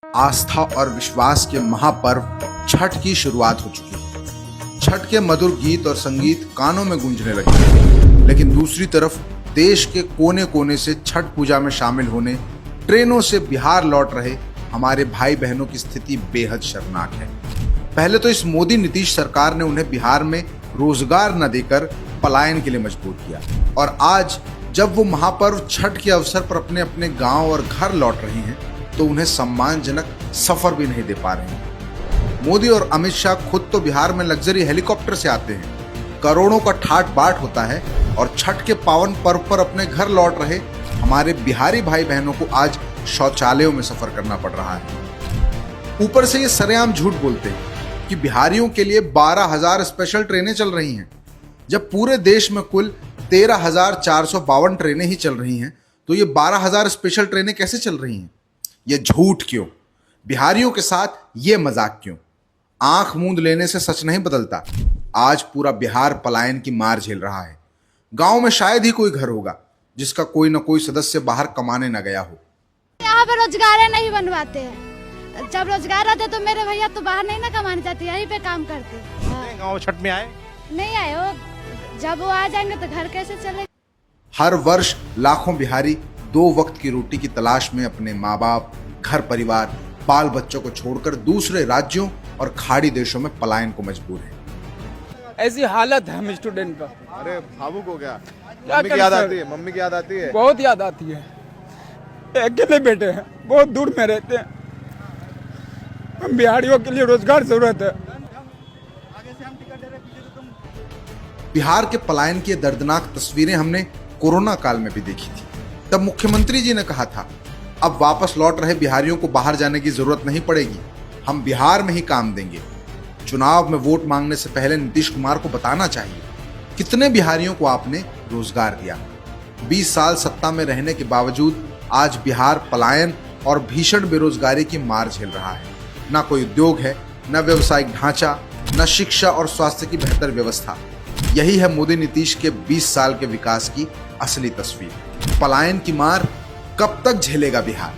आस्था और विश्वास के महापर्व छठ की शुरुआत हो चुकी है। छठ के मधुर गीत और संगीत कानों में गूंजने लगे हैं। लेकिन दूसरी तरफ देश के कोने कोने से छठ पूजा में शामिल होने ट्रेनों से बिहार लौट रहे हमारे भाई बहनों की स्थिति बेहद शर्मनाक है। पहले तो इस मोदी नीतीश सरकार ने उन्हें बिहार में रोजगार न देकर पलायन के लिए मजबूर किया, और आज जब वो महापर्व छठ के अवसर पर अपने अपने गांव और घर लौट रहे हैं तो उन्हें सम्मानजनक सफर भी नहीं दे पा रहे हैं। मोदी और अमित शाह खुद तो बिहार में लग्जरी हेलीकॉप्टर से आते हैं, करोड़ों का ठाट बाट होता है, और छठ के पावन पर्व पर अपने घर लौट रहे हमारे बिहारी भाई बहनों को आज शौचालयों में सफर करना पड़ रहा है। ऊपर से ये सरेआम झूठ बोलते हैं कि बिहारियों के लिए 12,000 स्पेशल ट्रेनें चल रही हैं। जब पूरे देश में कुल 13,452 ट्रेनें ही चल रही हैं तो ये 12,000 स्पेशल ट्रेनें कैसे चल रही हैं? ये झूठ क्यों? बिहारियों के साथ ये मजाक क्यों? आंख मूंद लेने से सच नहीं बदलता। आज पूरा बिहार पलायन की मार झेल रहा है। गांव में शायद ही कोई घर होगा जिसका कोई न कोई सदस्य बाहर कमाने न गया हो। यहाँ पे रोजगार नहीं बनवाते हैं। जब रोजगार आते तो मेरे भैया तो बाहर नहीं ना कमाने जाते, यहीं पे काम करते। गाँव छठ में आए नहीं आए हो, जब वो आ जाएंगे तो घर कैसे चलेगा? हर वर्ष लाखों बिहारी 2 वक्त की रोटी की तलाश में अपने माँ बाप, घर परिवार, बाल बच्चों को छोड़कर दूसरे राज्यों और खाड़ी देशों में पलायन को मजबूर है। ऐसी हालत है हम स्टूडेंट का। अरे भावुक हो गया। क्या मम्मी की याद आती है? मम्मी की याद आती है? बहुत याद आती है। अकेले बेटे हैं, बहुत दूर में रहते हैं। हम बिहारियों के लिए रोजगार जरूरत है। बिहार के पलायन की दर्दनाक तस्वीरें हमने कोरोना काल में भी देखी थी। तब मुख्यमंत्री जी ने कहा था, अब वापस लौट रहे बिहारियों को बाहर जाने की जरूरत नहीं पड़ेगी, हम बिहार में ही काम देंगे। चुनाव में वोट मांगने से पहले नीतीश कुमार को बताना चाहिए कितने बिहारियों को आपने रोजगार दिया। 20 साल सत्ता में रहने के बावजूद आज बिहार पलायन और भीषण बेरोजगारी की मार झेल रहा है। ना कोई उद्योग है, न व्यवसायिक ढांचा, न शिक्षा और स्वास्थ्य की बेहतर व्यवस्था। यही है मोदी नीतीश के 20 साल के विकास की असली तस्वीर। पलायन की मार कब तक झेलेगा बिहार?